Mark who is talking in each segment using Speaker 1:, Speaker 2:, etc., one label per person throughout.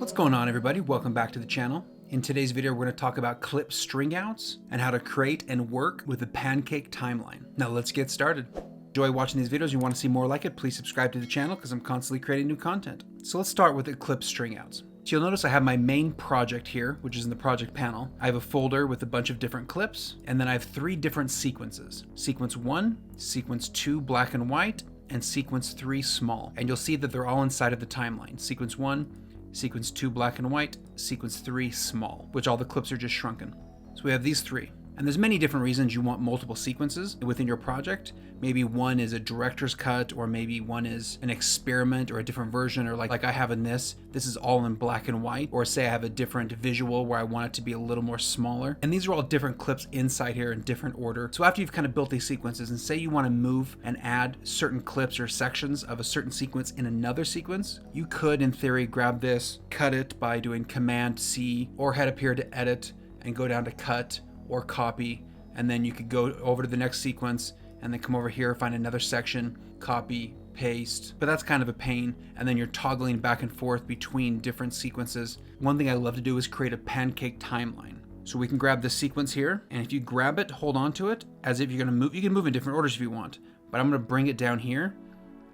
Speaker 1: What's going on, everybody? Welcome back to the channel. In today's video, we're going to talk about clip string outs and how to create and work with the pancake timeline. Now let's get started. Enjoy watching these videos. You want to see more like it, please subscribe to the channel because I'm constantly creating new content. So let's start with the clip string outs. So you'll notice I have my main project here, which is in the project panel. I have a folder with a bunch of different clips, and then I have 3 different sequences. Sequence 1, sequence 2 black and white, and sequence 3 small. And you'll see that they're all inside of the timeline. Sequence 1, sequence 2 black and white, sequence 3 small, which all the clips are just shrunken. So we have these 3. And there's many different reasons you want multiple sequences within your project. Maybe one is a director's cut, or maybe one is an experiment or a different version, or like I have in this is all in black and white, or say I have a different visual where I want it to be a little more smaller. And these are all different clips inside here in different order. So after you've kind of built these sequences and say you want to move and add certain clips or sections of a certain sequence in another sequence, you could in theory grab this, cut it by doing Command C, or head up here to edit and go down to cut or copy, and then you could go over to the next sequence and then come over here, find another section, copy, paste. But that's kind of a pain, and then you're toggling back and forth between different sequences. One thing I love to do is create a pancake timeline. So we can grab this sequence here, and if you grab it, hold on to it as if you're going to move. You can move in different orders if you want, but I'm going to bring it down here,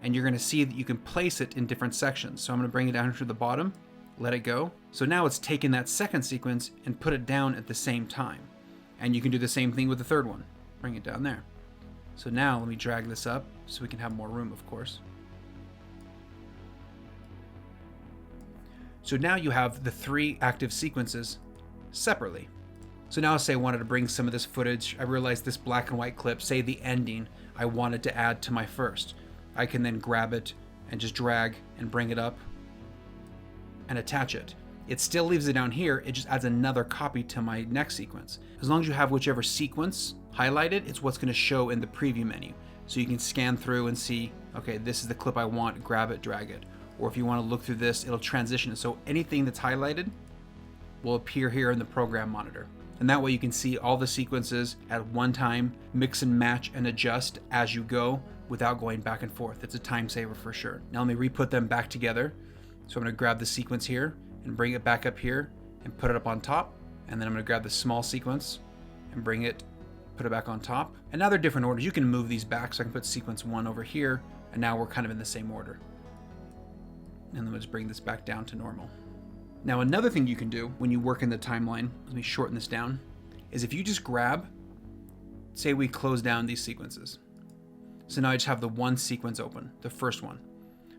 Speaker 1: and you're going to see that you can place it in different sections. So I'm going to bring it down to the bottom, let it go. So now it's taken that second sequence and put it down at the same time. And you can do the same thing with the third one. Bring it down there. So now let me drag this up so we can have more room, of course. So now you have the 3 active sequences separately. So now say I wanted to bring some of this footage. I realized this black and white clip, say the ending, I wanted to add to my first. I can then grab it and just drag and bring it up and attach it. It still leaves it down here, it just adds another copy to my next sequence. As long as you have whichever sequence highlighted, it's what's going to show in the preview menu. So you can scan through and see, okay, this is the clip I want, grab it, drag it. Or if you want to look through this, it'll transition it. So anything that's highlighted will appear here in the program monitor. And that way you can see all the sequences at one time, mix and match and adjust as you go without going back and forth. It's a time saver for sure. Now let me re-put them back together. So I'm going to grab the sequence here and bring it back up here and put it up on top. And then I'm going to grab the small sequence and bring it, put it back on top. And now they're different orders. You can move these back, so I can put sequence 1 over here, and now we're kind of in the same order. And then we'll just bring this back down to normal. Now another thing you can do when you work in the timeline, let me shorten this down, is if you just grab, say we close down these sequences. So now I just have the one sequence open, the first one.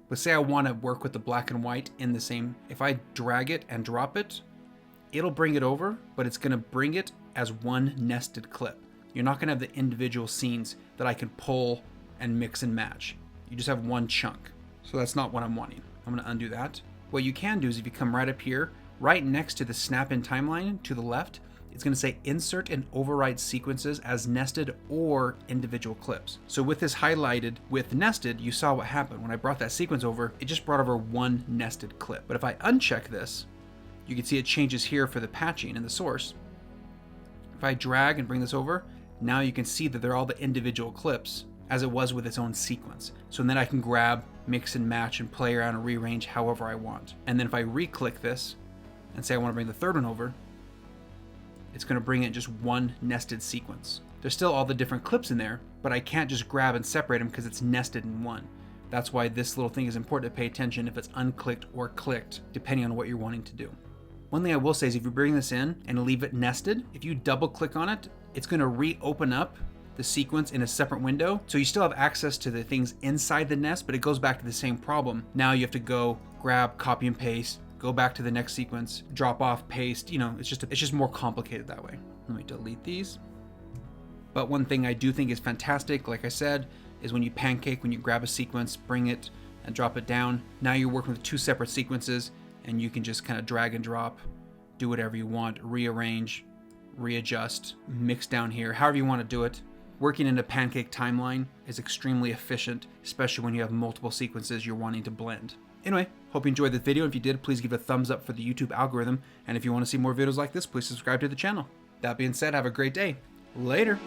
Speaker 1: But say I want to work with the black and white in the same, if I drag it and drop it, it'll bring it over, but it's going to bring it as one nested clip. You're not going to have the individual scenes that I can pull and mix and match. You just have one chunk. So that's not what I'm wanting. I'm going to undo that. What you can do is if you come right up here, right next to the snap-in timeline to the left, it's going to say insert and override sequences as nested or individual clips. So with this highlighted with nested, you saw what happened. When I brought that sequence over, it just brought over one nested clip. But if I uncheck this, you can see it changes here for the patching in the source. If I drag and bring this over, now you can see that they're all the individual clips as it was with its own sequence. So then I can grab, mix and match and play around and rearrange however I want. And then if I re-click this and say I want to bring the third one over, it's going to bring in just one nested sequence. There's still all the different clips in there, but I can't just grab and separate them because it's nested in one. That's why this little thing is important to pay attention if it's unclicked or clicked, depending on what you're wanting to do. One thing I will say is if you bring this in and leave it nested, if you double click on it, it's going to reopen up the sequence in a separate window. So you still have access to the things inside the nest, but it goes back to the same problem. Now you have to go grab, copy and paste, go back to the next sequence, drop off, paste, it's just more complicated that way. Let me delete these. But one thing I do think is fantastic, like I said, is when you pancake, when you grab a sequence, bring it and drop it down. Now you're working with 2 separate sequences and you can just kind of drag and drop, do whatever you want, rearrange, readjust, mix down here, however you want to do it. Working in a pancake timeline is extremely efficient, especially when you have multiple sequences you're wanting to blend. Anyway, hope you enjoyed the video. If you did, please give it a thumbs up for the YouTube algorithm. And if you want to see more videos like this, please subscribe to the channel. That being said, have a great day. Later.